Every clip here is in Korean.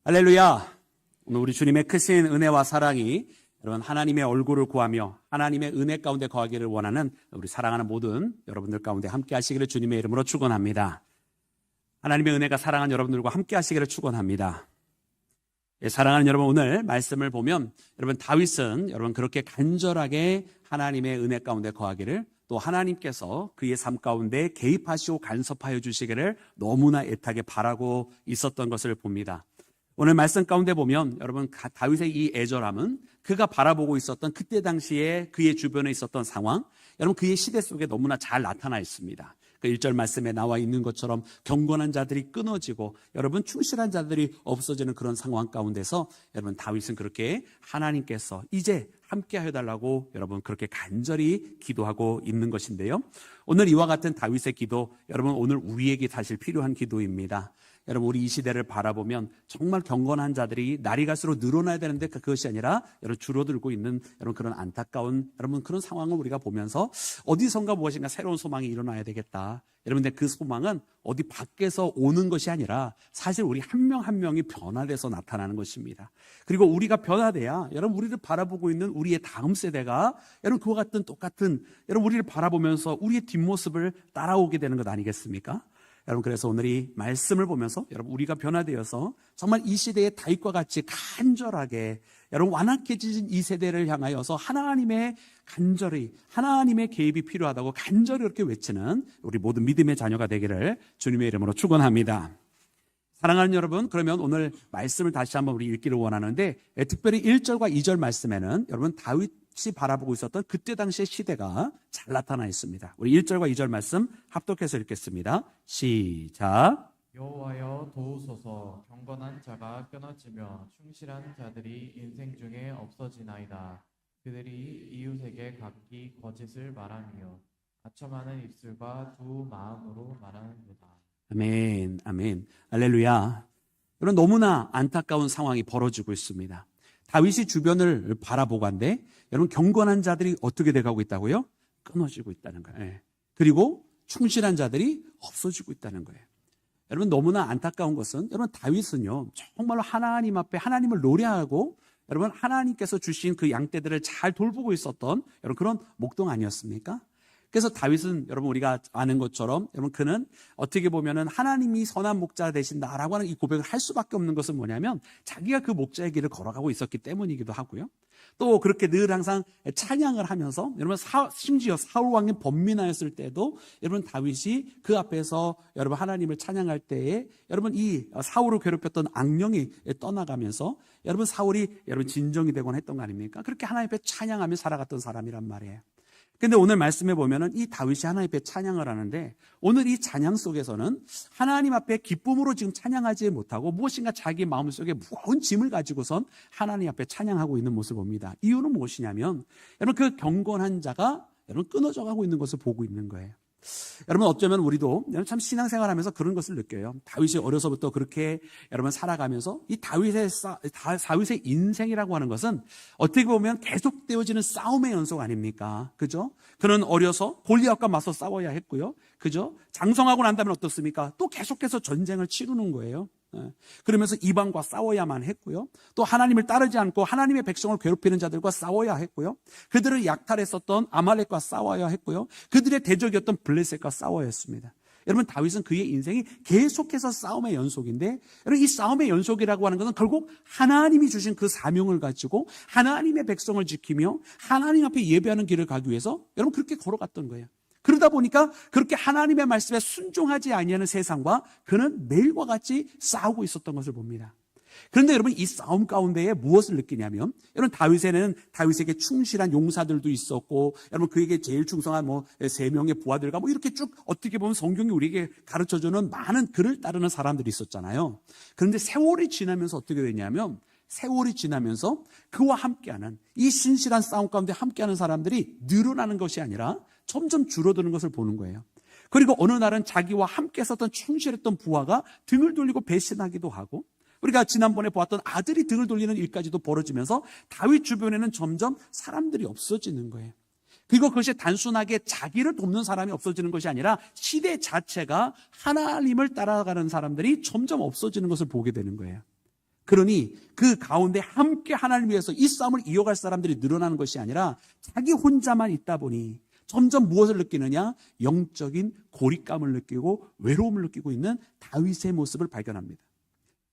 할렐루야. 오늘 우리 주님의 크신 은혜와 사랑이 여러분 하나님의 얼굴을 구하며 하나님의 은혜 가운데 거하기를 원하는 우리 사랑하는 모든 여러분들 가운데 함께 하시기를 주님의 이름으로 축원합니다. 하나님의 은혜가 사랑하는 여러분들과 함께 하시기를 축원합니다. 사랑하는 여러분, 오늘 말씀을 보면 여러분 다윗은 여러분 그렇게 간절하게 하나님의 은혜 가운데 거하기를, 또 하나님께서 그의 삶 가운데 개입하시고 간섭하여 주시기를 너무나 애타게 바라고 있었던 것을 봅니다. 오늘 말씀 가운데 보면 여러분 다윗의 이 애절함은 그가 바라보고 있었던 그때 당시에 그의 주변에 있었던 상황, 여러분 그의 시대 속에 너무나 잘 나타나 있습니다. 그 1절 말씀에 나와 있는 것처럼 경건한 자들이 끊어지고 여러분 충실한 자들이 없어지는 그런 상황 가운데서 여러분 다윗은 그렇게 하나님께서 이제 함께 해달라고 여러분 그렇게 간절히 기도하고 있는 것인데요. 오늘 이와 같은 다윗의 기도, 여러분 오늘 우리에게 사실 필요한 기도입니다. 여러분 우리 이 시대를 바라보면 정말 경건한 자들이 날이 갈수록 늘어나야 되는데 그것이 아니라 여러분 줄어들고 있는 여러분 그런 안타까운 여러분 그런 상황을 우리가 보면서 어디선가 무엇인가 새로운 소망이 일어나야 되겠다. 여러분 근데 그 소망은 어디 밖에서 오는 것이 아니라 사실 우리 한 명 한 명이 변화돼서 나타나는 것입니다. 그리고 우리가 변화돼야 여러분 우리를 바라보고 있는 우리의 다음 세대가 여러분 그와 같은 똑같은 여러분 우리를 바라보면서 우리의 뒷모습을 따라오게 되는 것 아니겠습니까? 여러분 그래서 오늘 이 말씀을 보면서 여러분 우리가 변화되어서 정말 이 시대의 다윗과 같이 간절하게 여러분 완악해진 이 세대를 향하여서 하나님의 간절히 하나님의 개입이 필요하다고 간절히 이렇게 외치는 우리 모든 믿음의 자녀가 되기를 주님의 이름으로 축원합니다. 사랑하는 여러분, 그러면 오늘 말씀을 다시 한번 우리 읽기를 원하는데 특별히 1절과 2절 말씀에는 여러분 다윗이 바라보고 있었던 그때 당시의 시대가 잘 나타나 있습니다. 우리 1절과 2절 말씀 합독해서 읽겠습니다. 시작. 여호와여 도우소서. 경건한 자가 끊어지며 충실한 자들이 인생 중에 없어지나이다. 그들이 이웃에게 각기 거짓을 말하며 아첨하는 입술과 두 마음으로 말하는도다. 아멘, 아멘, 할렐루야. 여러분 너무나 안타까운 상황이 벌어지고 있습니다. 다윗이 주변을 바라보고 한데 여러분 경건한 자들이 어떻게 돼가고 있다고요? 끊어지고 있다는 거예요. 그리고 충실한 자들이 없어지고 있다는 거예요. 여러분 너무나 안타까운 것은 여러분 다윗은요 정말로 하나님 앞에 하나님을 노래하고 여러분 하나님께서 주신 그 양떼들을 잘 돌보고 있었던 여러분 그런 목동 아니었습니까? 그래서 다윗은 여러분 우리가 아는 것처럼 여러분 그는 어떻게 보면은 하나님이 선한 목자 되신다라고 하는 이 고백을 할 수밖에 없는 것은 뭐냐면 자기가 그 목자의 길을 걸어가고 있었기 때문이기도 하고요. 또 그렇게 늘 항상 찬양을 하면서 여러분 심지어 사울 왕이 번민하였을 때도 여러분 다윗이 그 앞에서 여러분 하나님을 찬양할 때에 여러분 이 사울을 괴롭혔던 악령이 떠나가면서 여러분 사울이 여러분 진정이 되곤 했던 거 아닙니까? 그렇게 하나님 앞에 찬양하며 살아갔던 사람이란 말이에요. 근데 오늘 말씀에 보면은 이 다윗이 하나님 앞에 찬양을 하는데 오늘 이 찬양 속에서는 하나님 앞에 기쁨으로 지금 찬양하지 못하고 무엇인가 자기 마음속에 무거운 짐을 가지고선 하나님 앞에 찬양하고 있는 모습을 봅니다. 이유는 무엇이냐면 여러분 그 경건한 자가 여러분 끊어져 가고 있는 것을 보고 있는 거예요. 여러분 어쩌면 우리도 참 신앙생활하면서 그런 것을 느껴요. 다윗이 어려서부터 그렇게 여러분 살아가면서 이 다윗의 인생이라고 하는 것은 어떻게 보면 계속되어지는 싸움의 연속 아닙니까? 그죠? 그는 어려서 골리앗과 맞서 싸워야 했고요. 그죠? 장성하고 난 다음에 어떻습니까? 또 계속해서 전쟁을 치르는 거예요. 그러면서 이방과 싸워야만 했고요. 또 하나님을 따르지 않고 하나님의 백성을 괴롭히는 자들과 싸워야 했고요. 그들을 약탈했었던 아말렉과 싸워야 했고요. 그들의 대적이었던 블레셋과 싸워야 했습니다. 여러분 다윗은 그의 인생이 계속해서 싸움의 연속인데 여러분 이 싸움의 연속이라고 하는 것은 결국 하나님이 주신 그 사명을 가지고 하나님의 백성을 지키며 하나님 앞에 예배하는 길을 가기 위해서 여러분 그렇게 걸어갔던 거예요. 그러다 보니까 그렇게 하나님의 말씀에 순종하지 아니하는 세상과 그는 매일과 같이 싸우고 있었던 것을 봅니다. 그런데 여러분 이 싸움 가운데에 무엇을 느끼냐면 여러분 다윗에게 충실한 용사들도 있었고 여러분 그에게 제일 충성한 3명의 부하들과 이렇게 쭉 어떻게 보면 성경이 우리에게 가르쳐주는 많은 그를 따르는 사람들이 있었잖아요. 그런데 세월이 지나면서 어떻게 되냐면 세월이 지나면서 그와 함께하는 이 신실한 싸움 가운데 함께하는 사람들이 늘어나는 것이 아니라 점점 줄어드는 것을 보는 거예요. 그리고 어느 날은 자기와 함께 썼던 충실했던 부하가 등을 돌리고 배신하기도 하고 우리가 지난번에 보았던 아들이 등을 돌리는 일까지도 벌어지면서 다윗 주변에는 점점 사람들이 없어지는 거예요. 그리고 그것이 단순하게 자기를 돕는 사람이 없어지는 것이 아니라 시대 자체가 하나님을 따라가는 사람들이 점점 없어지는 것을 보게 되는 거예요. 그러니 그 가운데 함께 하나님을 위해서 이 싸움을 이어갈 사람들이 늘어나는 것이 아니라 자기 혼자만 있다 보니 점점 무엇을 느끼느냐? 영적인 고립감을 느끼고 외로움을 느끼고 있는 다윗의 모습을 발견합니다.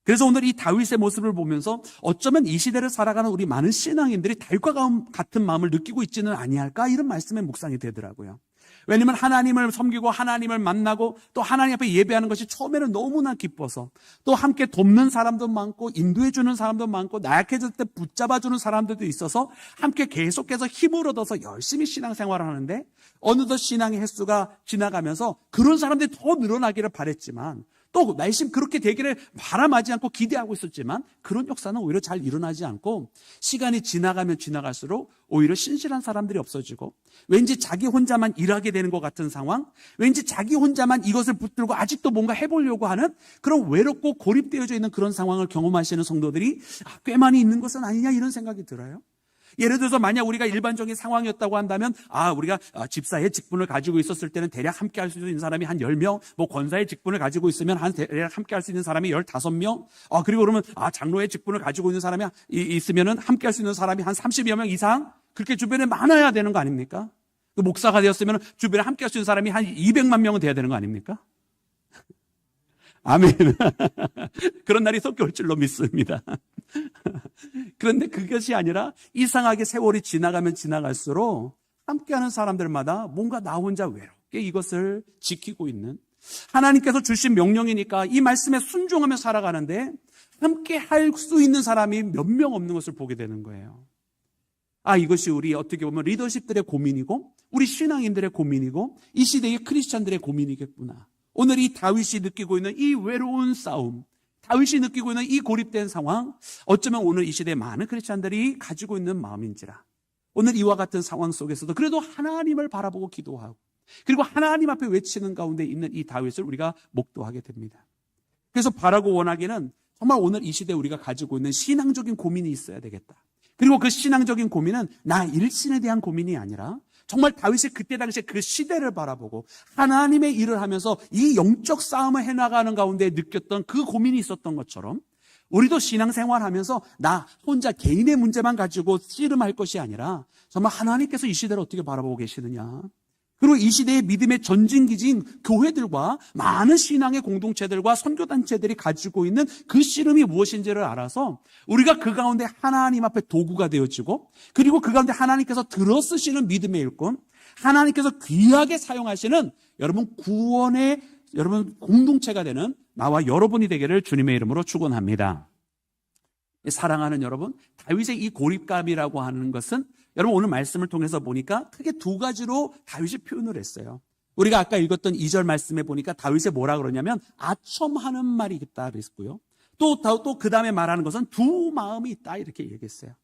그래서 오늘 이 다윗의 모습을 보면서 어쩌면 이 시대를 살아가는 우리 많은 신앙인들이 다윗과 같은 마음을 느끼고 있지는 아니할까? 이런 말씀의 묵상이 되더라고요. 왜냐하면 하나님을 섬기고 하나님을 만나고 또 하나님 앞에 예배하는 것이 처음에는 너무나 기뻐서 또 함께 돕는 사람도 많고 인도해 주는 사람도 많고 나약해질 때 붙잡아주는 사람들도 있어서 함께 계속해서 힘을 얻어서 열심히 신앙생활을 하는데 어느덧 신앙의 횟수가 지나가면서 그런 사람들이 더 늘어나기를 바랬지만 또 날심 그렇게 되기를 바람하지 않고 기대하고 있었지만 그런 역사는 오히려 잘 일어나지 않고 시간이 지나가면 지나갈수록 오히려 신실한 사람들이 없어지고 왠지 자기 혼자만 일하게 되는 것 같은 상황, 왠지 자기 혼자만 이것을 붙들고 아직도 뭔가 해보려고 하는 그런 외롭고 고립되어져 있는 그런 상황을 경험하시는 성도들이 꽤 많이 있는 것은 아니냐 이런 생각이 들어요. 예를 들어서 만약 우리가 일반적인 상황이었다고 한다면 우리가 집사의 직분을 가지고 있었을 때는 대략 함께 할 수 있는 사람이 한 10명, 뭐 권사의 직분을 가지고 있으면 한 대략 함께 할 수 있는 사람이 15명, 그리고 그러면 장로의 직분을 가지고 있는 사람이 있으면은 함께 할 수 있는 사람이 한 30여 명 이상 그렇게 주변에 많아야 되는 거 아닙니까? 그 목사가 되었으면 주변에 함께 할 수 있는 사람이 한 200만 명은 돼야 되는 거 아닙니까? 아멘. 그런 날이 속 올 줄로 믿습니다. 그런데 그것이 아니라 이상하게 세월이 지나가면 지나갈수록 함께하는 사람들마다 뭔가 나 혼자 외롭게 이것을 지키고 있는 하나님께서 주신 명령이니까 이 말씀에 순종하며 살아가는데 함께 할 수 있는 사람이 몇 명 없는 것을 보게 되는 거예요. 이것이 우리 어떻게 보면 리더십들의 고민이고 우리 신앙인들의 고민이고 이 시대의 크리스찬들의 고민이겠구나. 오늘 이 다윗이 느끼고 있는 이 외로운 싸움, 다윗이 느끼고 있는 이 고립된 상황, 어쩌면 오늘 이 시대의 많은 크리스찬들이 가지고 있는 마음인지라 오늘 이와 같은 상황 속에서도 그래도 하나님을 바라보고 기도하고 그리고 하나님 앞에 외치는 가운데 있는 이 다윗을 우리가 목도하게 됩니다. 그래서 바라고 원하기는 정말 오늘 이 시대에 우리가 가지고 있는 신앙적인 고민이 있어야 되겠다. 그리고 그 신앙적인 고민은 나 일신에 대한 고민이 아니라 정말 다윗이 그때 당시에 그 시대를 바라보고 하나님의 일을 하면서 이 영적 싸움을 해나가는 가운데 느꼈던 그 고민이 있었던 것처럼 우리도 신앙생활하면서 나 혼자 개인의 문제만 가지고 씨름할 것이 아니라 정말 하나님께서 이 시대를 어떻게 바라보고 계시느냐. 그리고 이 시대의 믿음의 전진기지인 교회들과 많은 신앙의 공동체들과 선교단체들이 가지고 있는 그 씨름이 무엇인지를 알아서 우리가 그 가운데 하나님 앞에 도구가 되어지고 그리고 그 가운데 하나님께서 들어쓰시는 믿음의 일꾼, 하나님께서 귀하게 사용하시는 여러분 구원의 여러분 공동체가 되는 나와 여러분이 되기를 주님의 이름으로 축원합니다. 사랑하는 여러분, 다윗의 이 고립감이라고 하는 것은 여러분 오늘 말씀을 통해서 보니까 크게 두 가지로 다윗이 표현을 했어요. 우리가 아까 읽었던 2절 말씀에 보니까 다윗이 뭐라 그러냐면 아첨하는 말이 있다 그랬고요. 또 그 다음에 말하는 것은 두 마음이 있다 이렇게 얘기했어요.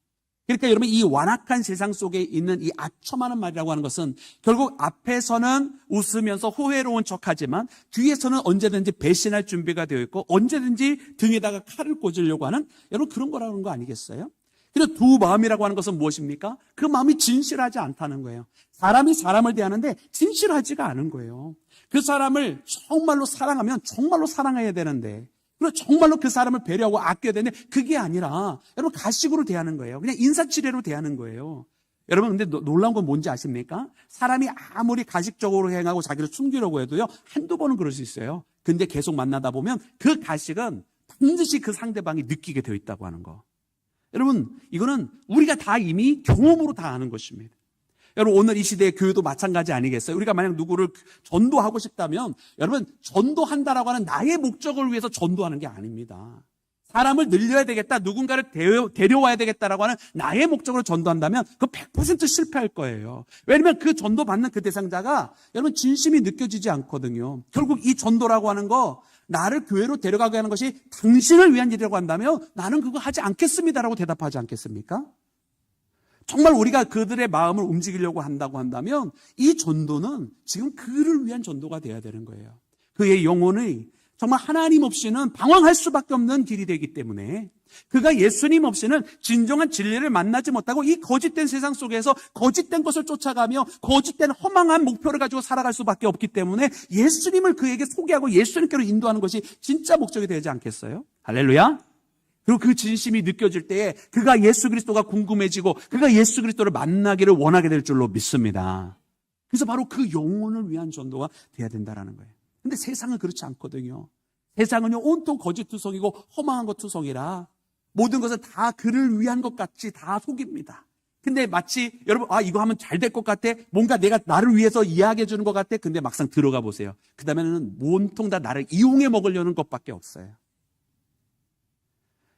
그러니까 여러분 이 완악한 세상 속에 있는 이 아첨하는 말이라고 하는 것은 결국 앞에서는 웃으면서 호혜로운 척하지만 뒤에서는 언제든지 배신할 준비가 되어 있고 언제든지 등에다가 칼을 꽂으려고 하는 여러분 그런 거라는 거 아니겠어요? 그래서 두 마음이라고 하는 것은 무엇입니까? 그 마음이 진실하지 않다는 거예요. 사람이 사람을 대하는데 진실하지가 않은 거예요. 그 사람을 정말로 사랑하면 정말로 사랑해야 되는데 그리고 정말로 그 사람을 배려하고 아껴야 되는데 그게 아니라 여러분 가식으로 대하는 거예요. 그냥 인사치레로 대하는 거예요. 여러분 근데 놀라운 건 뭔지 아십니까? 사람이 아무리 가식적으로 행하고 자기를 숨기려고 해도요 한두 번은 그럴 수 있어요. 근데 계속 만나다 보면 그 가식은 반드시 그 상대방이 느끼게 되어 있다고 하는 거. 여러분 이거는 우리가 다 이미 경험으로 다 아는 것입니다. 여러분 오늘 이 시대의 교회도 마찬가지 아니겠어요? 우리가 만약 누구를 전도하고 싶다면 여러분 전도한다라고 하는 나의 목적을 위해서 전도하는 게 아닙니다. 사람을 늘려야 되겠다, 누군가를 데려와야 되겠다라고 하는 나의 목적으로 전도한다면 그거 100% 실패할 거예요. 왜냐하면 그 전도받는 그 대상자가 여러분 진심이 느껴지지 않거든요. 결국 이 전도라고 하는 거 나를 교회로 데려가게 하는 것이 당신을 위한 일이라고 한다면 나는 그거 하지 않겠습니다라고 대답하지 않겠습니까? 정말 우리가 그들의 마음을 움직이려고 한다고 한다면 이 전도는 지금 그를 위한 전도가 되어야 되는 거예요. 그의 영혼이 정말 하나님 없이는 방황할 수밖에 없는 길이 되기 때문에 그가 예수님 없이는 진정한 진리를 만나지 못하고 이 거짓된 세상 속에서 거짓된 것을 쫓아가며 거짓된 허망한 목표를 가지고 살아갈 수밖에 없기 때문에 예수님을 그에게 소개하고 예수님께로 인도하는 것이 진짜 목적이 되지 않겠어요? 할렐루야. 그리고 그 진심이 느껴질 때에 그가 예수 그리스도가 궁금해지고 그가 예수 그리스도를 만나기를 원하게 될 줄로 믿습니다. 그래서 바로 그 영혼을 위한 전도가 돼야 된다는 거예요. 근데 세상은 그렇지 않거든요. 세상은요, 온통 거짓투성이고 허망한 것 투성이라 모든 것은 다 그를 위한 것 같이 다 속입니다. 근데 마치 여러분, 이거 하면 잘 될 것 같아. 뭔가 내가 나를 위해서 이야기해 주는 것 같아. 근데 막상 들어가 보세요. 그 다음에는 온통 다 나를 이용해 먹으려는 것밖에 없어요.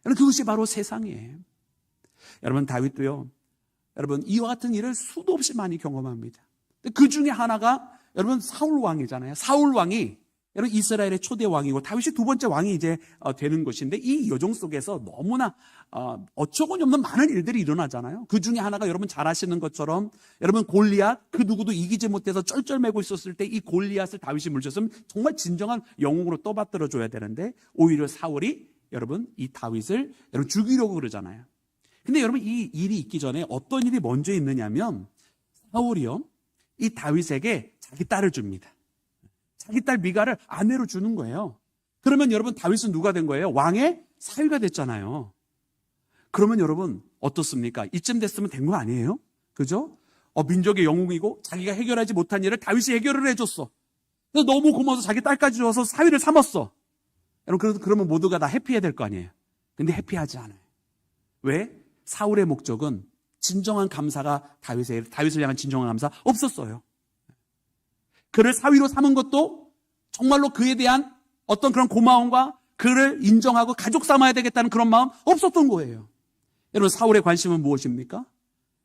그것이 바로 세상이에요. 여러분, 다윗도요, 여러분, 이와 같은 일을 수도 없이 많이 경험합니다. 그 중에 하나가 여러분, 사울 왕이잖아요. 사울 왕이 여러분, 이스라엘의 초대 왕이고 다윗이 두 번째 왕이 이제 되는 것인데, 이 여정 속에서 너무나 어처구니 없는 많은 일들이 일어나잖아요. 그 중에 하나가 여러분 잘 아시는 것처럼 여러분, 골리앗, 그 누구도 이기지 못해서 쩔쩔매고 있었을 때 이 골리앗을 다윗이 물렸으면 정말 진정한 영웅으로 떠받들어 줘야 되는데, 오히려 사울이 여러분 이 다윗을 여러분 죽이려고 그러잖아요. 근데 여러분, 이 일이 있기 전에 어떤 일이 먼저 있느냐면, 사울이요, 이 다윗에게 자기 딸을 줍니다. 자기 딸 미가를 아내로 주는 거예요. 그러면 여러분, 다윗은 누가 된 거예요? 왕의 사위가 됐잖아요. 그러면 여러분 어떻습니까? 이쯤 됐으면 된 거 아니에요? 그죠? 민족의 영웅이고 자기가 해결하지 못한 일을 다윗이 해결을 해줬어. 그래서 너무 고마워서 자기 딸까지 줘서 사위를 삼았어. 여러분, 그러면 모두가 다 해피해야 될 거 아니에요? 근데 해피하지 않아요. 왜? 사울의 목적은 진정한 감사가 다윗을 향한 진정한 감사 없었어요. 그를 사위로 삼은 것도 정말로 그에 대한 어떤 그런 고마움과 그를 인정하고 가족 삼아야 되겠다는 그런 마음 없었던 거예요. 여러분, 사울의 관심은 무엇입니까?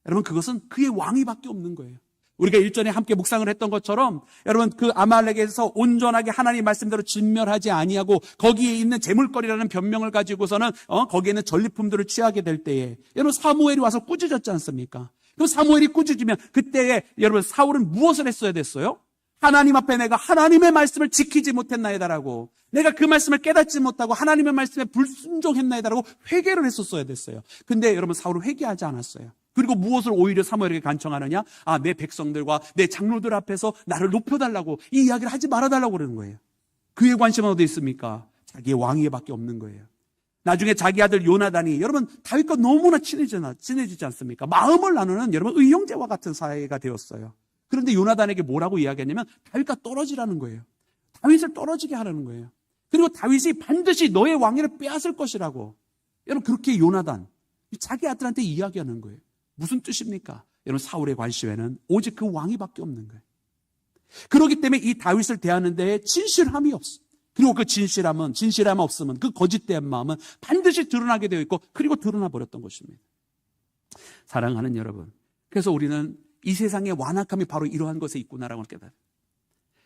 여러분, 그것은 그의 왕위밖에 없는 거예요. 우리가 일전에 함께 묵상을 했던 것처럼 여러분, 그 아말렉에서 온전하게 하나님 말씀대로 진멸하지 아니하고 거기에 있는 재물거리라는 변명을 가지고서는 거기에 있는 전리품들을 취하게 될 때에 여러분, 사무엘이 와서 꾸짖었지 않습니까? 그럼 사무엘이 꾸짖으면 그때에 여러분, 사울은 무엇을 했어야 됐어요? 하나님 앞에 내가 하나님의 말씀을 지키지 못했나이다라고, 내가 그 말씀을 깨닫지 못하고 하나님의 말씀에 불순종했나이다라고 회개를 했었어야 됐어요. 근데 여러분, 사울은 회개하지 않았어요. 그리고 무엇을 오히려 사무엘에게 간청하느냐? 내 백성들과 내 장로들 앞에서 나를 높여달라고, 이 이야기를 하지 말아달라고 그러는 거예요. 그의 관심은 어디 있습니까? 자기의 왕위에밖에 없는 거예요. 나중에 자기 아들 요나단이 여러분, 다윗과 너무나 친해지지 않습니까? 마음을 나누는 여러분, 의형제와 같은 사이가 되었어요. 그런데 요나단에게 뭐라고 이야기했냐면 다윗과 떨어지라는 거예요. 다윗을 떨어지게 하라는 거예요. 그리고 다윗이 반드시 너의 왕위를 빼앗을 것이라고, 여러분, 그렇게 요나단 자기 아들한테 이야기하는 거예요. 무슨 뜻입니까? 여러분, 사울의 관심에는 오직 그 왕위밖에 없는 거예요. 그렇기 때문에 이 다윗을 대하는 데에 진실함이 없어. 그리고 그 진실함 없으면 그 거짓된 마음은 반드시 드러나게 되어 있고, 그리고 드러나 버렸던 것입니다. 사랑하는 여러분, 그래서 우리는 이 세상의 완악함이 바로 이러한 것에 있구나라는 걸 깨달아요.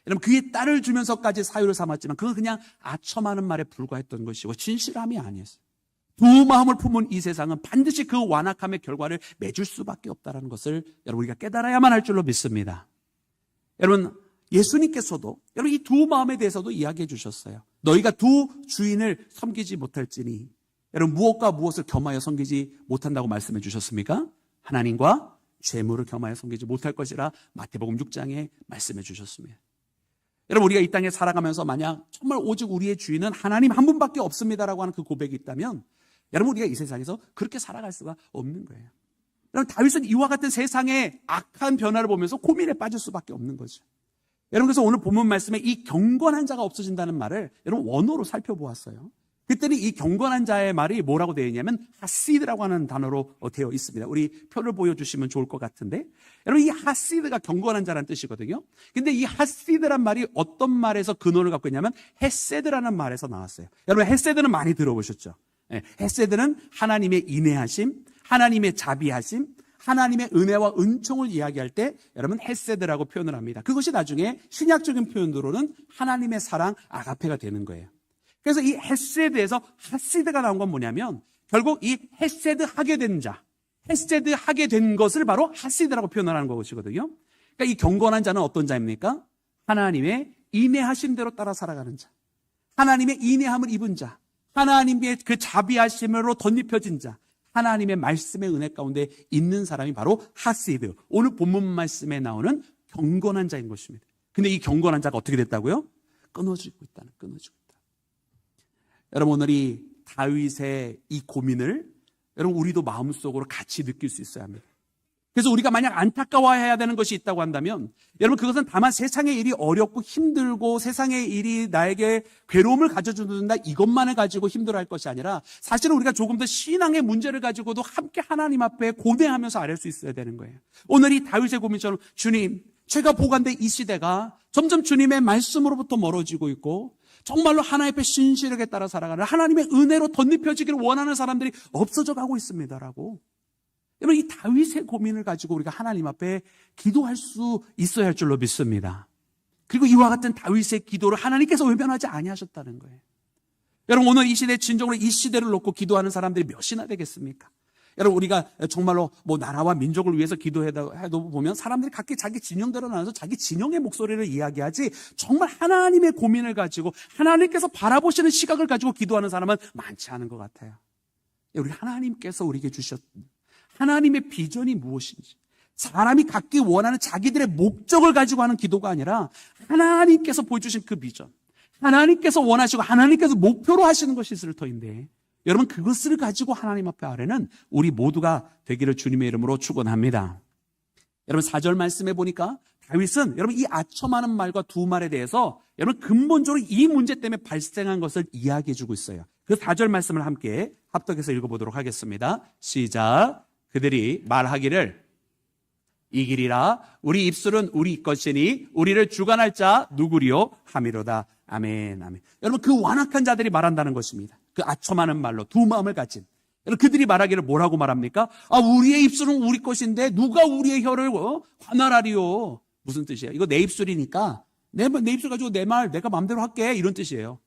여러분, 그의 딸을 주면서까지 사유를 삼았지만 그건 그냥 아첨하는 말에 불과했던 것이고 진실함이 아니었어요. 두 마음을 품은 이 세상은 반드시 그 완악함의 결과를 맺을 수밖에 없다는 것을 여러분, 우리가 깨달아야만 할 줄로 믿습니다. 여러분, 예수님께서도 여러분, 이 두 마음에 대해서도 이야기해 주셨어요. 너희가 두 주인을 섬기지 못할지니, 여러분, 무엇과 무엇을 겸하여 섬기지 못한다고 말씀해 주셨습니까? 하나님과 재물을 겸하여 섬기지 못할 것이라 마태복음 6장에 말씀해 주셨습니다. 여러분, 우리가 이 땅에 살아가면서 만약 정말 오직 우리의 주인은 하나님 한 분밖에 없습니다라고 하는 그 고백이 있다면, 여러분, 우리가 이 세상에서 그렇게 살아갈 수가 없는 거예요. 여러분, 다윗은 이와 같은 세상의 악한 변화를 보면서 고민에 빠질 수밖에 없는 거죠. 여러분, 그래서 오늘 본문 말씀에 이 경건한 자가 없어진다는 말을 여러분 원어로 살펴보았어요. 그때는 이 경건한 자의 말이 뭐라고 되어 있냐면 하시드라고 하는 단어로 되어 있습니다. 우리 표를 보여주시면 좋을 것 같은데, 여러분, 이 하시드가 경건한 자라는 뜻이거든요. 근데 이 하시드란 말이 어떤 말에서 근원을 갖고 있냐면 헤세드라는 말에서 나왔어요. 여러분, 헤세드는 많이 들어보셨죠? 헤세드는 하나님의 인애하심, 하나님의 자비하심, 하나님의 은혜와 은총을 이야기할 때 여러분, 헤세드라고 표현을 합니다. 그것이 나중에 신약적인 표현으로는 하나님의 사랑, 아가페가 되는 거예요. 그래서 이 헤세드에서 하시드가 나온 건 뭐냐면 결국 이 헤세드 하게 된 자, 헤세드 하게 된 것을 바로 하시드라고 표현하는 것이거든요. 그러니까 이 경건한 자는 어떤 자입니까? 하나님의 인애하심대로 따라 살아가는 자, 하나님의 인애함을 입은 자, 하나님의 그 자비하심으로 덧입혀진 자, 하나님의 말씀의 은혜 가운데 있는 사람이 바로 하시드, 오늘 본문 말씀에 나오는 경건한 자인 것입니다. 근데 이 경건한 자가 어떻게 됐다고요? 끊어지고 있다. 여러분, 오늘 이 다윗의 이 고민을 여러분 우리도 마음속으로 같이 느낄 수 있어야 합니다. 그래서 우리가 만약 안타까워해야 되는 것이 있다고 한다면 여러분 그것은 다만 세상의 일이 어렵고 힘들고 세상의 일이 나에게 괴로움을 가져준다 이것만을 가지고 힘들어할 것이 아니라 사실은 우리가 조금 더 신앙의 문제를 가지고도 함께 하나님 앞에 고뇌하면서 아뢰 수 있어야 되는 거예요. 오늘 이 다윗의 고민처럼 주님 제가 보건대 이 시대가 점점 주님의 말씀으로부터 멀어지고 있고 정말로 하나님 앞에 신실하게 따라 살아가는 하나님의 은혜로 덧입혀지기를 원하는 사람들이 없어져 가고 있습니다라고. 여러분 이 다윗의 고민을 가지고 우리가 하나님 앞에 기도할 수 있어야 할 줄로 믿습니다. 그리고 이와 같은 다윗의 기도를 하나님께서 외면하지 아니하셨다는 거예요. 여러분 오늘 이 시대 진정으로 이 시대를 놓고 기도하는 사람들이 몇이나 되겠습니까? 여러분 우리가 정말로 뭐 나라와 민족을 위해서 기도해도 보면 사람들이 각기 자기 진영대로 나눠서 자기 진영의 목소리를 이야기하지 정말 하나님의 고민을 가지고 하나님께서 바라보시는 시각을 가지고 기도하는 사람은 많지 않은 것 같아요. 우리 하나님께서 우리에게 주셨 하나님의 비전이 무엇인지 사람이 갖기 원하는 자기들의 목적을 가지고 하는 기도가 아니라 하나님께서 보여주신 그 비전 하나님께서 원하시고 하나님께서 목표로 하시는 것이 있을 터인데 여러분 그것을 가지고 하나님 앞에 아뢰는 우리 모두가 되기를 주님의 이름으로 축원합니다. 여러분 4절 말씀해 보니까 다윗은 여러분 이 아첨하는 말과 두 말에 대해서 여러분 근본적으로 이 문제 때문에 발생한 것을 이야기해 주고 있어요. 그 4절 말씀을 함께 합독해서 읽어보도록 하겠습니다. 시작. 그들이 말하기를 이기리라 우리 입술은 우리 것이니 우리를 주관할 자 누구리요 함이로다. 아멘 아멘. 여러분 그 완악한 자들이 말한다는 것입니다. 그 아첨하는 말로 두 마음을 가진 여러분 그들이 말하기를 뭐라고 말합니까? 우리의 입술은 우리 것인데 누가 우리의 혀를 관할하리요. 무슨 뜻이에요? 이거 내 입술이니까 내 입술 가지고 내 말 내가 마음대로 할게 이런 뜻이에요.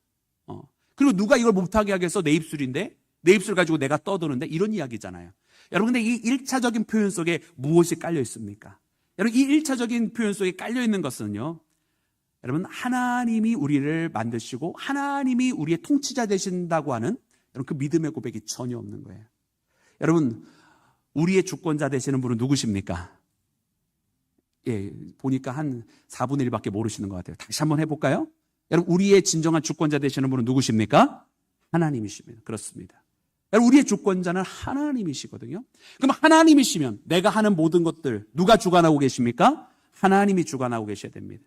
그리고 누가 이걸 못하게 하겠어? 내 입술인데 내 입술 가지고 내가 떠드는데 이런 이야기잖아요. 여러분 근데 이 1차적인 표현 속에 무엇이 깔려 있습니까? 여러분 이 1차적인 표현 속에 깔려 있는 것은요. 여러분 하나님이 우리를 만드시고 하나님이 우리의 통치자 되신다고 하는 여러분 그 믿음의 고백이 전혀 없는 거예요. 여러분 우리의 주권자 되시는 분은 누구십니까? 예, 보니까 한 4분의 1밖에 모르시는 것 같아요. 다시 한번 해볼까요? 여러분 우리의 진정한 주권자 되시는 분은 누구십니까? 하나님이십니다. 그렇습니다. 여러분 우리의 주권자는 하나님이시거든요. 그럼 하나님이시면 내가 하는 모든 것들 누가 주관하고 계십니까? 하나님이 주관하고 계셔야 됩니다.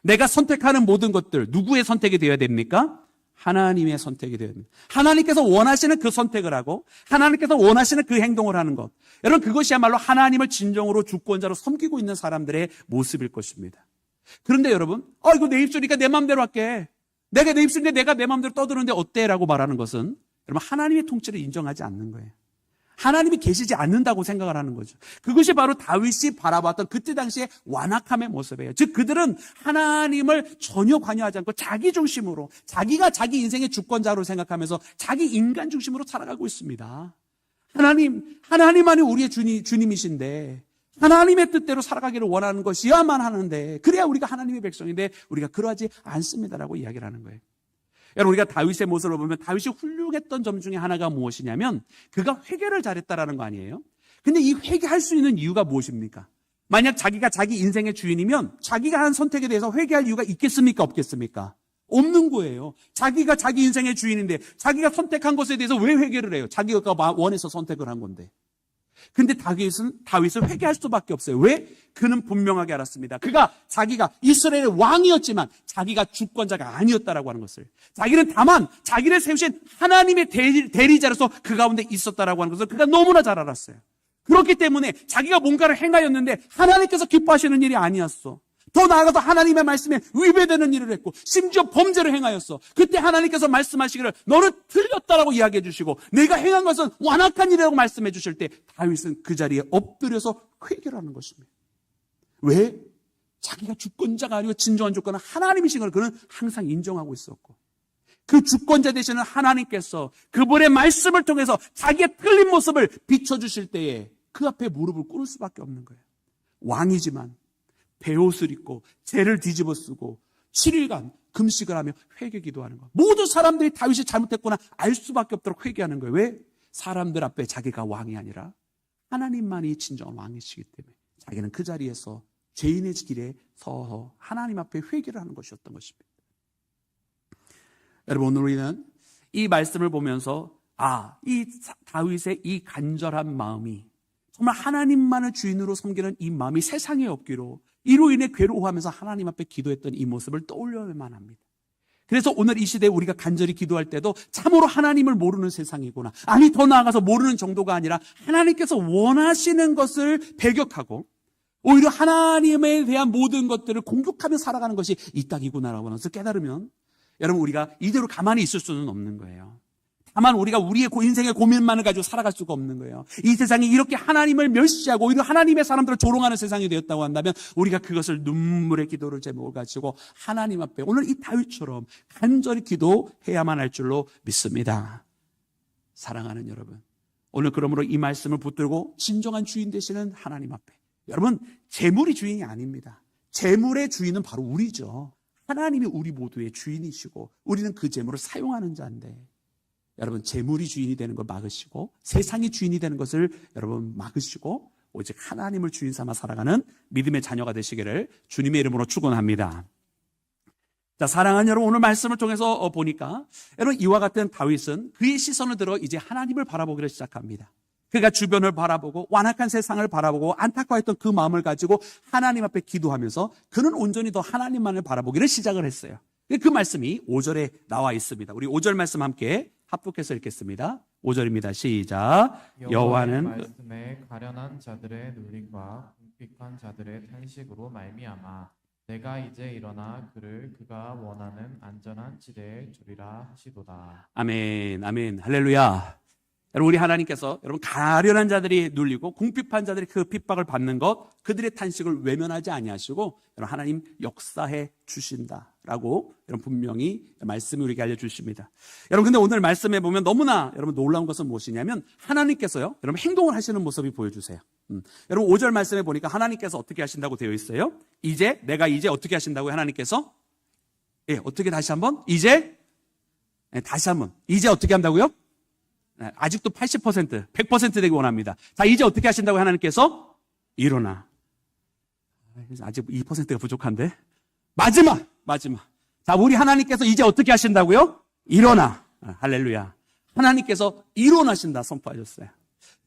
내가 선택하는 모든 것들 누구의 선택이 되어야 됩니까? 하나님의 선택이 되어야 됩니다. 하나님께서 원하시는 그 선택을 하고 하나님께서 원하시는 그 행동을 하는 것. 여러분 그것이야말로 하나님을 진정으로 주권자로 섬기고 있는 사람들의 모습일 것입니다. 그런데 여러분 이거 내 입술이니까 내 마음대로 할게. 내가 내 입술인데 내가 내 마음대로 떠드는데 어때? 라고 말하는 것은 여러분 하나님의 통치를 인정하지 않는 거예요. 하나님이 계시지 않는다고 생각을 하는 거죠. 그것이 바로 다윗이 바라봤던 그때 당시의 완악함의 모습이에요. 즉 그들은 하나님을 전혀 관여하지 않고 자기 중심으로 자기가 자기 인생의 주권자로 생각하면서 자기 인간 중심으로 살아가고 있습니다. 하나님만이 우리의 주님이신데 하나님의 뜻대로 살아가기를 원하는 것이야만 하는데 그래야 우리가 하나님의 백성인데 우리가 그러하지 않습니다라고 이야기를 하는 거예요. 여러분 우리가 다윗의 모습을 보면 다윗이 훌륭했던 점 중에 하나가 무엇이냐면 그가 회개를 잘했다라는 거 아니에요? 근데 이 회개할 수 있는 이유가 무엇입니까? 만약 자기가 자기 인생의 주인이면 자기가 한 선택에 대해서 회개할 이유가 있겠습니까? 없겠습니까? 없는 거예요. 자기가 자기 인생의 주인인데 자기가 선택한 것에 대해서 왜 회개를 해요? 자기가 원해서 선택을 한 건데. 근데 다윗은 회개할 수밖에 없어요. 왜? 그는 분명하게 알았습니다. 자기가 이스라엘의 왕이었지만 자기가 주권자가 아니었다라고 하는 것을. 자기는 다만 자기를 세우신 하나님의 대리자로서 그 가운데 있었다라고 하는 것을 그가 너무나 잘 알았어요. 그렇기 때문에 자기가 뭔가를 행하였는데 하나님께서 기뻐하시는 일이 아니었어. 더 나아가서 하나님의 말씀에 위배되는 일을 했고 심지어 범죄를 행하였어. 그때 하나님께서 말씀하시기를 너는 틀렸다라고 이야기해 주시고 내가 행한 것은 완악한 일이라고 말씀해 주실 때 다윗은 그 자리에 엎드려서 회개를 하는 것입니다. 왜? 자기가 주권자가 아니고 진정한 주권은 하나님이신 걸 그는 항상 인정하고 있었고 그 주권자 되시는 하나님께서 그분의 말씀을 통해서 자기의 틀린 모습을 비춰주실 때에 그 앞에 무릎을 꿇을 수밖에 없는 거예요. 왕이지만 베옷을 입고 죄를 뒤집어 쓰고 7일간 금식을 하며 회개 기도하는 것. 모든 사람들이 다윗이 잘못했구나 알 수밖에 없도록 회개하는 거예요. 왜? 사람들 앞에 자기가 왕이 아니라 하나님만이 진정한 왕이시기 때문에 자기는 그 자리에서 죄인의 길에 서서 하나님 앞에 회개를 하는 것이었던 것입니다. 여러분 오늘 우리는 이 말씀을 보면서 이 다윗의 이 간절한 마음이 정말 하나님만을 주인으로 섬기는 이 마음이 세상에 없기로 이로 인해 괴로워하면서 하나님 앞에 기도했던 이 모습을 떠올려야만 합니다. 그래서 오늘 이 시대에 우리가 간절히 기도할 때도 참으로 하나님을 모르는 세상이구나. 아니, 더 나아가서 모르는 정도가 아니라 하나님께서 원하시는 것을 배격하고 오히려 하나님에 대한 모든 것들을 공격하며 살아가는 것이 이 땅이구나라고 하면서 깨달으면 여러분, 우리가 이대로 가만히 있을 수는 없는 거예요. 다만 우리가 우리의 인생의 고민만을 가지고 살아갈 수가 없는 거예요. 이 세상이 이렇게 하나님을 멸시하고 오히려 하나님의 사람들을 조롱하는 세상이 되었다고 한다면 우리가 그것을 눈물의 기도를 제목을 가지고 하나님 앞에 오늘 이 다윗처럼 간절히 기도해야만 할 줄로 믿습니다. 사랑하는 여러분, 오늘 그러므로 이 말씀을 붙들고 진정한 주인 되시는 하나님 앞에, 여러분, 재물이 주인이 아닙니다. 재물의 주인은 바로 우리죠. 하나님이 우리 모두의 주인이시고 우리는 그 재물을 사용하는 자인데, 여러분, 재물이 주인이 되는 걸 막으시고 세상이 주인이 되는 것을 여러분 막으시고 오직 하나님을 주인 삼아 살아가는 믿음의 자녀가 되시기를 주님의 이름으로 축원합니다. 자, 사랑하는 여러분, 오늘 말씀을 통해서 보니까 여러분, 이와 같은 다윗은 그의 시선을 들어 이제 하나님을 바라보기를 시작합니다. 그가 주변을 바라보고 완악한 세상을 바라보고 안타까워했던 그 마음을 가지고 하나님 앞에 기도하면서 그는 온전히 더 하나님만을 바라보기를 시작을 했어요. 그 말씀이 5절에 나와 있습니다. 우리 5절 말씀 함께 합독해서 읽겠습니다. 5절입니다. 시작. 여호와는 말씀에 가련한 자들의 눌림과 궁핍한 자들의 탄식으로 말미암아 내가 이제 일어나 그가 원하는 안전한 지대에 두리라 하시도다. 아멘, 아멘, 할렐루야. 여러분, 우리 하나님께서 여러분 가련한 자들이 눌리고 궁핍한 자들이 그 핍박을 받는 것, 그들의 탄식을 외면하지 아니하시고 여러분 하나님 역사해 주신다라고 여러분 분명히 말씀이 우리에게 알려주십니다. 여러분, 근데 오늘 말씀에 보면 너무나 여러분 놀라운 것은 무엇이냐면 하나님께서요 여러분 행동을 하시는 모습이 보여주세요. 여러분 5절 말씀에 보니까 하나님께서 어떻게 하신다고 되어 있어요? 내가 이제 어떻게 하신다고요? 하나님께서 어떻게 다시 한번 다시 한번 이제 어떻게 한다고요? 아직도 80%, 100% 되기 원합니다. 자, 이제 어떻게 하신다고 하나님께서? 일어나. 아직 2%가 부족한데? 마지막. 자, 우리 하나님께서 이제 어떻게 하신다고요? 일어나. 할렐루야. 하나님께서 일어나신다 선포하셨어요.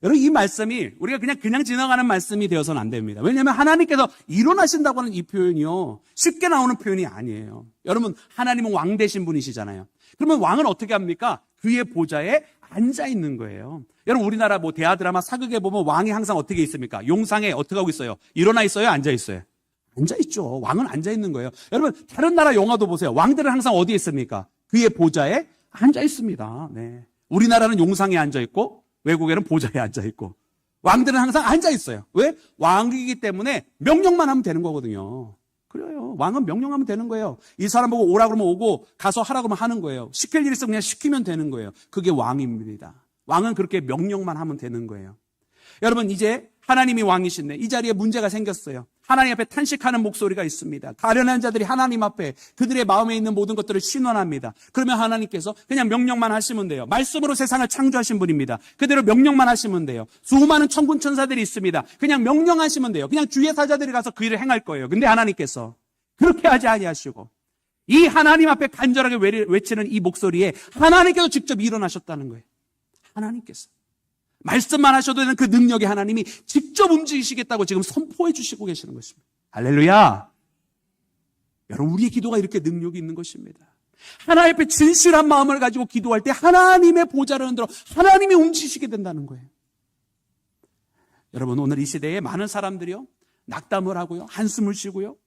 여러분, 이 말씀이 우리가 그냥 지나가는 말씀이 되어서는 안 됩니다. 왜냐하면 하나님께서 일어나신다고 하는 이 표현이요, 쉽게 나오는 표현이 아니에요. 여러분, 하나님은 왕 되신 분이시잖아요. 그러면 왕은 어떻게 합니까? 그의 보좌에 앉아 있는 거예요. 여러분, 우리나라 대하 드라마 사극에 보면 왕이 항상 어떻게 있습니까? 용상에 어떻게 하고 있어요? 일어나 있어요? 앉아 있어요? 앉아 있죠. 왕은 앉아 있는 거예요. 여러분, 다른 나라 영화도 보세요. 왕들은 항상 어디에 있습니까? 그의 보좌에 앉아 있습니다. 네. 우리나라는 용상에 앉아 있고 외국에는 보좌에 앉아 있고 왕들은 항상 앉아 있어요. 왜? 왕이기 때문에 명령만 하면 되는 거거든요. 그래요. 왕은 명령하면 되는 거예요. 이 사람 보고 오라 그러면 오고 가서 하라 그러면 하는 거예요. 시킬 일 있으면 그냥 시키면 되는 거예요. 그게 왕입니다. 왕은 그렇게 명령만 하면 되는 거예요. 여러분, 이제 하나님이 왕이신데 이 자리에 문제가 생겼어요. 하나님 앞에 탄식하는 목소리가 있습니다. 가련한 자들이 하나님 앞에 그들의 마음에 있는 모든 것들을 신원합니다. 그러면 하나님께서 그냥 명령만 하시면 돼요. 말씀으로 세상을 창조하신 분입니다. 그대로 명령만 하시면 돼요. 수많은 천군 천사들이 있습니다. 그냥 명령하시면 돼요. 그냥 주의 사자들이 가서 그 일을 행할 거예요. 근데 하나님께서 그렇게 하지 아니하시고 이 하나님 앞에 간절하게 외치는 이 목소리에 하나님께서 직접 일어나셨다는 거예요. 하나님께서 말씀만 하셔도 되는 그 능력의 하나님이 직접 움직이시겠다고 지금 선포해 주시고 계시는 것입니다. 할렐루야. 여러분, 우리의 기도가 이렇게 능력이 있는 것입니다. 하나님 앞에 진실한 마음을 가지고 기도할 때 하나님의 보좌를 흔들어 하나님이 움직이시게 된다는 거예요. 여러분, 오늘 이 시대에 많은 사람들이요 낙담을 하고요, 한숨을 쉬고요,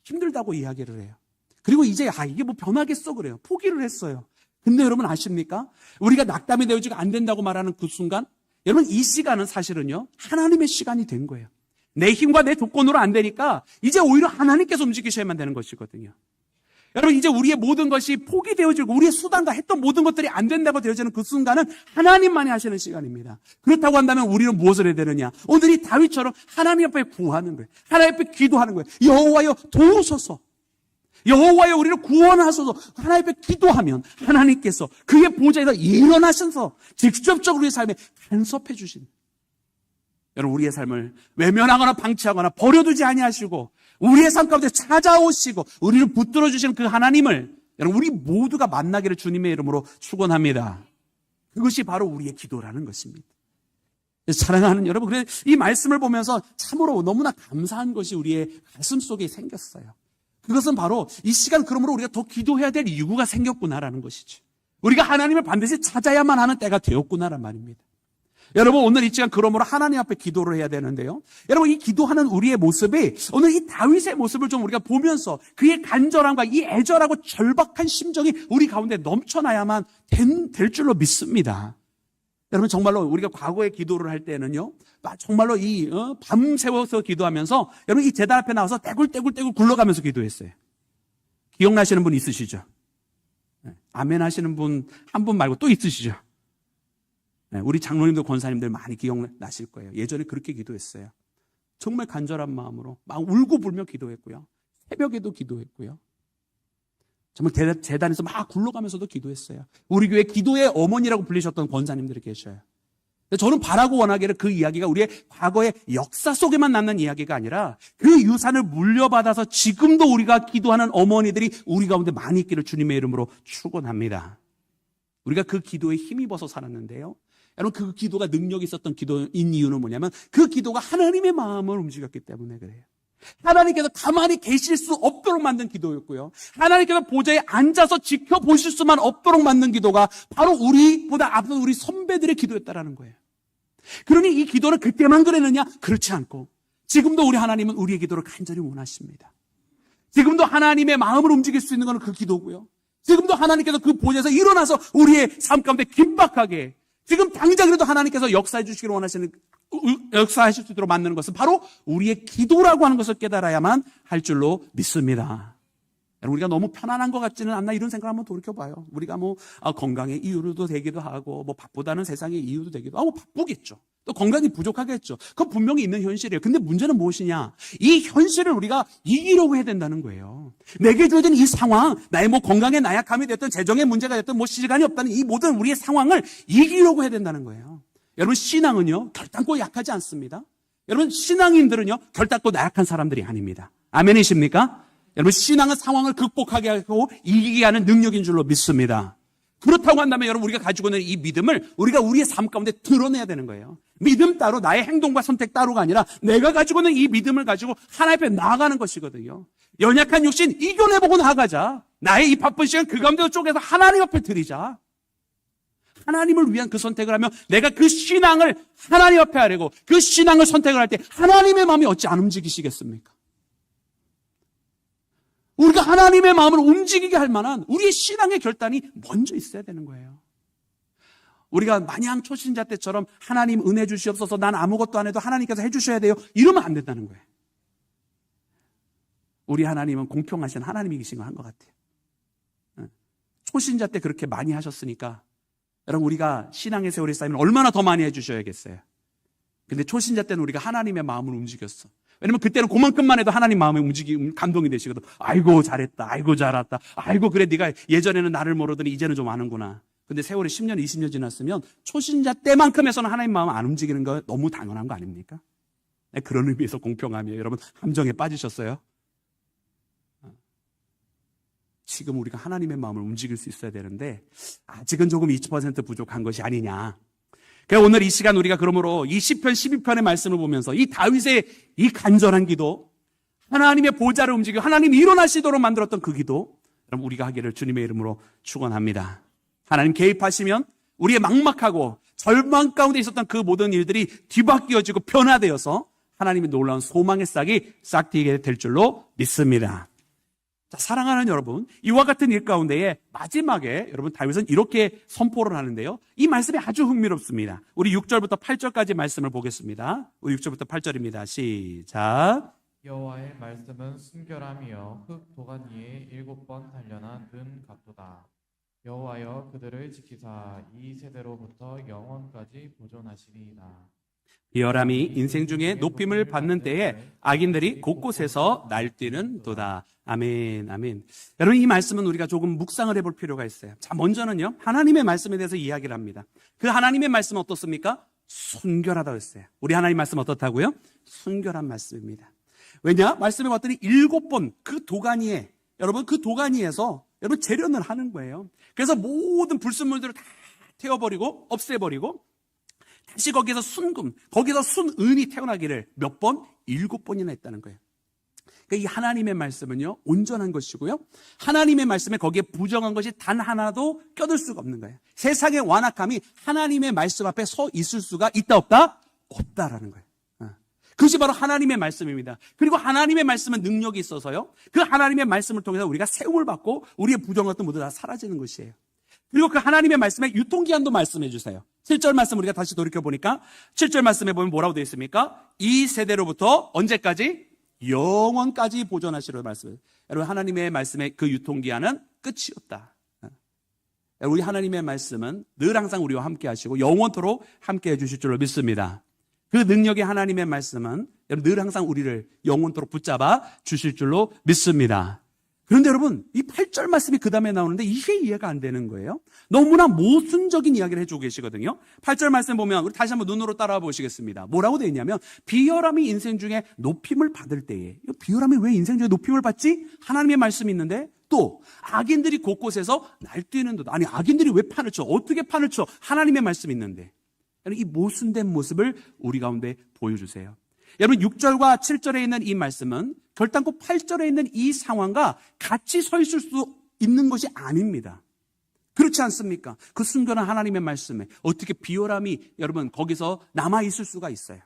힘들다고 이야기를 해요. 그리고 이제 이게 변하겠어 그래요. 포기를 했어요. 근데 여러분 아십니까? 우리가 낙담이 되어지고 안 된다고 말하는 그 순간, 여러분, 이 시간은 사실은요 하나님의 시간이 된 거예요. 내 힘과 내 조건으로 안 되니까 이제 오히려 하나님께서 움직이셔야만 되는 것이거든요. 여러분, 이제 우리의 모든 것이 포기되어지고 우리의 수단과 했던 모든 것들이 안 된다고 되어지는 그 순간은 하나님만이 하시는 시간입니다. 그렇다고 한다면 우리는 무엇을 해야 되느냐? 오늘 이 다윗처럼 하나님 앞에 구하는 거예요. 하나님 앞에 기도하는 거예요. 여호와여 도우소서, 여호와여 우리를 구원하소서. 하나님 앞에 기도하면 하나님께서 그의 보좌에서 일어나셔서 직접적으로 우리의 삶에 간섭해 주신, 여러분, 우리의 삶을 외면하거나 방치하거나 버려두지 아니하시고 우리의 삶 가운데 찾아오시고 우리를 붙들어 주시는 그 하나님을 여러분, 우리 모두가 만나기를 주님의 이름으로 축원합니다. 그것이 바로 우리의 기도라는 것입니다. 사랑하는 여러분, 그래 이 말씀을 보면서 참으로 너무나 감사한 것이 우리의 가슴 속에 생겼어요. 그것은 바로 이 시간 그러므로 우리가 더 기도해야 될 이유가 생겼구나라는 것이죠. 우리가 하나님을 반드시 찾아야만 하는 때가 되었구나란 말입니다. 여러분, 오늘 이 시간 그러므로 하나님 앞에 기도를 해야 되는데요. 여러분, 이 기도하는 우리의 모습이 오늘 이 다윗의 모습을 좀 우리가 보면서 그의 간절함과 이 애절하고 절박한 심정이 우리 가운데 넘쳐나야만 될 줄로 믿습니다. 여러분, 정말로 우리가 과거에 기도를 할 때는요, 정말로 밤새워서 기도하면서 여러분 이 제단 앞에 나와서 떼굴떼굴 굴러가면서 기도했어요. 기억나시는 분 있으시죠? 아멘 하시는 분 한 분 말고 또 있으시죠? 우리 장로님들, 권사님들 많이 기억나실 거예요. 예전에 그렇게 기도했어요. 정말 간절한 마음으로 막 울고불며 기도했고요. 새벽에도 기도했고요. 정말 재단에서 막 굴러가면서도 기도했어요. 우리 교회 기도의 어머니라고 불리셨던 권사님들이 계셔요. 저는 바라고 원하기를 그 이야기가 우리의 과거의 역사 속에만 남는 이야기가 아니라 그 유산을 물려받아서 지금도 우리가 기도하는 어머니들이 우리 가운데 많이 있기를 주님의 이름으로 축원합니다. 우리가 그 기도에 힘입어서 살았는데요. 여러분, 그 기도가 능력이 있었던 기도인 이유는 뭐냐면 그 기도가 하나님의 마음을 움직였기 때문에 그래요. 하나님께서 가만히 계실 수 없도록 만든 기도였고요. 하나님께서 보좌에 앉아서 지켜보실 수만 없도록 만든 기도가 바로 우리보다 앞선 우리 선배들의 기도였다라는 거예요. 그러니 이 기도는 그때만 그랬느냐? 그렇지 않고 지금도 우리 하나님은 우리의 기도를 간절히 원하십니다. 지금도 하나님의 마음을 움직일 수 있는 것은 그 기도고요. 지금도 하나님께서 그 보좌에서 일어나서 우리의 삶 가운데 긴박하게 지금 당장이라도 하나님께서 역사해 주시기를 원하시는, 역사하실 수 있도록 만드는 것은 바로 우리의 기도라고 하는 것을 깨달아야만 할 줄로 믿습니다. 우리가 너무 편안한 것 같지는 않나 이런 생각을 한번 돌이켜봐요. 우리가 건강의 이유로도 되기도 하고 바쁘다는 세상의 이유도 되기도 하고 바쁘겠죠. 또 건강이 부족하겠죠. 그건 분명히 있는 현실이에요. 근데 문제는 무엇이냐? 이 현실을 우리가 이기려고 해야 된다는 거예요. 내게 주어진 이 상황, 나의 건강에 나약함이 됐든 재정의 문제가 됐든 시간이 없다는 이 모든 우리의 상황을 이기려고 해야 된다는 거예요. 여러분, 신앙은요 결단코 약하지 않습니다. 여러분, 신앙인들은요 결단코 나약한 사람들이 아닙니다. 아멘이십니까? 여러분, 신앙은 상황을 극복하게 하고 이기게 하는 능력인 줄로 믿습니다. 그렇다고 한다면 여러분, 우리가 가지고 있는 이 믿음을 우리가 우리의 삶 가운데 드러내야 되는 거예요. 믿음 따로, 나의 행동과 선택 따로가 아니라 내가 가지고 있는 이 믿음을 가지고 하나님 앞에 나아가는 것이거든요. 연약한 육신 이겨내보고 나아가자. 나의 이 바쁜 시간 그 가운데 쪼개서 하나님 앞에 드리자. 하나님을 위한 그 선택을 하며 내가 그 신앙을 하나님 앞에 하려고 그 신앙을 선택을 할 때 하나님의 마음이 어찌 안 움직이시겠습니까? 우리가 하나님의 마음을 움직이게 할 만한 우리의 신앙의 결단이 먼저 있어야 되는 거예요. 우리가 마냥 초신자 때처럼 하나님 은혜 주시옵소서, 난 아무것도 안 해도 하나님께서 해주셔야 돼요, 이러면 안 된다는 거예요. 우리 하나님은 공평하신 하나님이신 거 한 것 같아요. 초신자 때 그렇게 많이 하셨으니까 여러분, 우리가 신앙의 세월이 쌓이면 얼마나 더 많이 해주셔야겠어요. 근데 초신자 때는 우리가 하나님의 마음을 움직였어. 왜냐면 그때는 그만큼만 해도 하나님 마음에 감동이 되시거든. 아이고 잘했다, 아이고 잘했다, 아이고 그래 네가 예전에는 나를 모르더니 이제는 좀 아는구나. 근데 세월이 10년, 20년 지났으면 초신자 때만큼 해서는 하나님 마음 안 움직이는 거 너무 당연한 거 아닙니까? 그런 의미에서 공평함이에요. 여러분, 함정에 빠지셨어요? 지금 우리가 하나님의 마음을 움직일 수 있어야 되는데 아직은 조금 20% 부족한 것이 아니냐. 그러니까 오늘 이 시간 우리가 그러므로 이 시편 12편의 말씀을 보면서 이 다윗의 이 간절한 기도, 하나님의 보좌를 움직이고 하나님이 일어나시도록 만들었던 그 기도, 여러분 우리가 하기를 주님의 이름으로 축원합니다. 하나님 개입하시면 우리의 막막하고 절망 가운데 있었던 그 모든 일들이 뒤바뀌어지고 변화되어서 하나님의 놀라운 소망의 싹이 싹 트이게 될 줄로 믿습니다. 자, 사랑하는 여러분, 이와 같은 일 가운데에 마지막에 여러분 다윗은 이렇게 선포를 하는데요. 이 말씀이 아주 흥미롭습니다. 우리 6절부터 8절까지 말씀을 보겠습니다. 우리 6절부터 8절입니다. 시작. 여호와의 말씀은 순결함이여 흙 도간 위에 7번 단련한 은 같도다. 여호와여 그들을 지키사 이 세대로부터 영원까지 보존하시리이다. 비열함이 인생 중에 높임을 받는 때에 악인들이 곳곳에서 날뛰는 도다. 아멘, 아멘. 여러분, 이 말씀은 우리가 조금 묵상을 해볼 필요가 있어요. 자, 먼저는요, 하나님의 말씀에 대해서 이야기를 합니다. 그 하나님의 말씀은 어떻습니까? 순결하다고 했어요. 우리 하나님 말씀 어떻다고요? 순결한 말씀입니다. 왜냐? 말씀에 봤더니 7번 그 도가니에, 여러분 그 도가니에서 여러분 재련을 하는 거예요. 그래서 모든 불순물들을 다 태워버리고 없애버리고 다시 거기서 순금, 거기서 순은이 태어나기를 몇 번? 7번이나 했다는 거예요. 그러니까 이 하나님의 말씀은요, 온전한 것이고요. 하나님의 말씀에 거기에 부정한 것이 단 하나도 껴들 수가 없는 거예요. 세상의 완악함이 하나님의 말씀 앞에 서 있을 수가 있다 없다? 없다라는 거예요. 그것이 바로 하나님의 말씀입니다. 그리고 하나님의 말씀은 능력이 있어서요, 그 하나님의 말씀을 통해서 우리가 세움을 받고 우리의 부정한 것도 모두 다 사라지는 것이에요. 그리고 그 하나님의 말씀에 유통기한도 말씀해 주세요. 7절 말씀 우리가 다시 돌이켜보니까 7절 말씀에 보면 뭐라고 되어 있습니까? 이 세대로부터 언제까지? 영원까지 보존하시라고 말씀해요. 여러분 하나님의 말씀의 그 유통기한은 끝이 없다. 우리 하나님의 말씀은 늘 항상 우리와 함께 하시고 영원토록 함께 해주실 줄로 믿습니다. 그 능력의 하나님의 말씀은 늘 항상 우리를 영원토록 붙잡아 주실 줄로 믿습니다. 그런데 여러분 이 8절 말씀이 그 다음에 나오는데 이게 이해가 안 되는 거예요. 너무나 모순적인 이야기를 해주고 계시거든요. 8절 말씀 보면 우리 다시 한번 눈으로 따라와 보시겠습니다. 뭐라고 되어 있냐면 비열함이 인생 중에 높임을 받을 때에, 비열함이 왜 인생 중에 높임을 받지? 하나님의 말씀이 있는데, 또 악인들이 곳곳에서 날뛰는 듯. 아니 악인들이 왜 판을 쳐? 어떻게 판을 쳐? 하나님의 말씀이 있는데. 이 모순된 모습을 우리 가운데 보여주세요. 여러분 6절과 7절에 있는 이 말씀은 결단코 8절에 있는 이 상황과 같이 서 있을 수 있는 것이 아닙니다. 그렇지 않습니까? 그 순결한 하나님의 말씀에 어떻게 비열함이 여러분 거기서 남아있을 수가 있어요.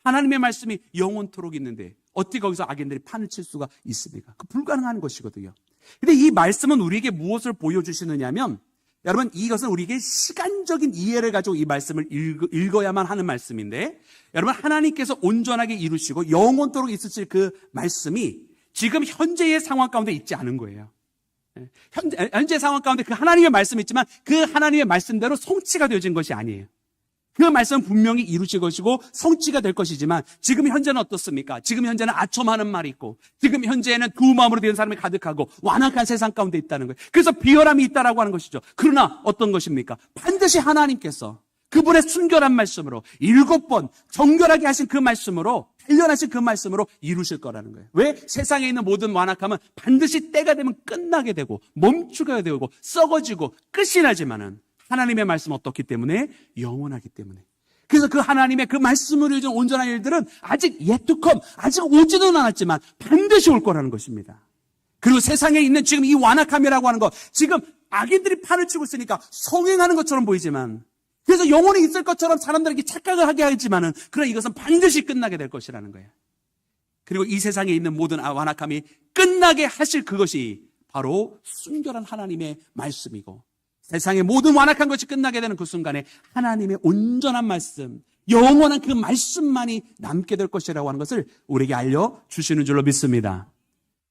하나님의 말씀이 영원토록 있는데 어떻게 거기서 악인들이 판을 칠 수가 있습니까? 그 불가능한 것이거든요. 근데 이 말씀은 우리에게 무엇을 보여주시느냐면, 여러분 이것은 우리에게 시간적인 이해를 가지고 이 말씀을 읽어야만 하는 말씀인데, 여러분 하나님께서 온전하게 이루시고 영원토록 있으실 그 말씀이 지금 현재의 상황 가운데 있지 않은 거예요. 현재 상황 가운데 그 하나님의 말씀이 있지만 그 하나님의 말씀대로 성취가 되어진 것이 아니에요. 그 말씀은 분명히 이루실 것이고 성취가 될 것이지만 지금 현재는 어떻습니까? 지금 현재는 아첨하는 말이 있고 지금 현재는 두 마음으로 된 사람이 가득하고 완악한 세상 가운데 있다는 거예요. 그래서 비열함이 있다라고 하는 것이죠. 그러나 어떤 것입니까? 반드시 하나님께서 그분의 순결한 말씀으로 7번 정결하게 하신 그 말씀으로, 단련하신 그 말씀으로 이루실 거라는 거예요. 왜? 세상에 있는 모든 완악함은 반드시 때가 되면 끝나게 되고 멈추게 되고 썩어지고 끝이 나지만은 하나님의 말씀은 어떻기 때문에? 영원하기 때문에. 그래서 그 하나님의 그 말씀으로 이루어진 온전한 일들은 아직 yet to come, 아직 오지는 않았지만 반드시 올 거라는 것입니다. 그리고 세상에 있는 지금 이 완악함이라고 하는 것, 지금 악인들이 판을 치고 있으니까 성행하는 것처럼 보이지만, 그래서 영원히 있을 것처럼 사람들에게 착각을 하게 하지만은, 그러나 이것은 반드시 끝나게 될 것이라는 거예요. 그리고 이 세상에 있는 모든 완악함이 끝나게 하실 그것이 바로 순결한 하나님의 말씀이고, 세상의 모든 완악한 것이 끝나게 되는 그 순간에 하나님의 온전한 말씀, 영원한 그 말씀만이 남게 될 것이라고 하는 것을 우리에게 알려주시는 줄로 믿습니다.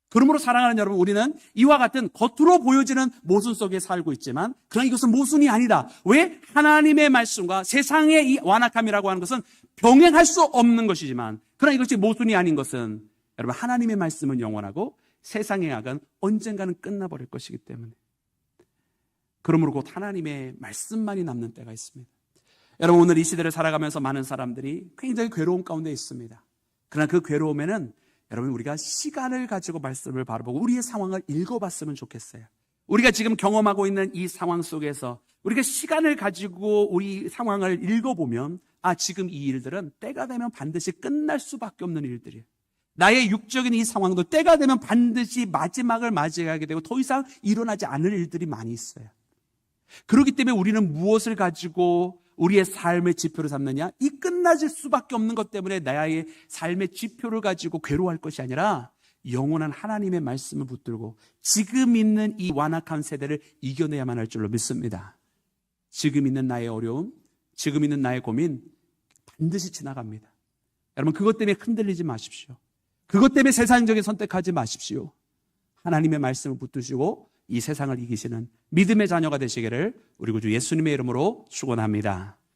그러므로 사랑하는 여러분, 우리는 이와 같은 겉으로 보여지는 모순 속에 살고 있지만, 그러나 이것은 모순이 아니다. 왜? 하나님의 말씀과 세상의 이 완악함이라고 하는 것은 병행할 수 없는 것이지만, 그러나 이것이 모순이 아닌 것은, 여러분 하나님의 말씀은 영원하고 세상의 악은 언젠가는 끝나버릴 것이기 때문에, 그러므로 곧 하나님의 말씀만이 남는 때가 있습니다. 여러분 오늘 이 시대를 살아가면서 많은 사람들이 굉장히 괴로움 가운데 있습니다. 그러나 그 괴로움에는 여러분 우리가 시간을 가지고 말씀을 바라보고 우리의 상황을 읽어봤으면 좋겠어요. 우리가 지금 경험하고 있는 이 상황 속에서 우리가 시간을 가지고 우리 상황을 읽어보면, 아 지금 이 일들은 때가 되면 반드시 끝날 수밖에 없는 일들이에요. 나의 육적인 이 상황도 때가 되면 반드시 마지막을 맞이하게 되고 더 이상 일어나지 않을 일들이 많이 있어요. 그렇기 때문에 우리는 무엇을 가지고 우리의 삶의 지표를 삼느냐? 이 끝나질 수밖에 없는 것 때문에 나의 삶의 지표를 가지고 괴로워할 것이 아니라 영원한 하나님의 말씀을 붙들고 지금 있는 이 완악한 세대를 이겨내야만 할 줄로 믿습니다. 지금 있는 나의 어려움, 지금 있는 나의 고민 반드시 지나갑니다. 여러분 그것 때문에 흔들리지 마십시오. 그것 때문에 세상적인 선택하지 마십시오. 하나님의 말씀을 붙드시고 이 세상을 이기시는 믿음의 자녀가 되시기를 우리 구주 예수님의 이름으로 축원합니다.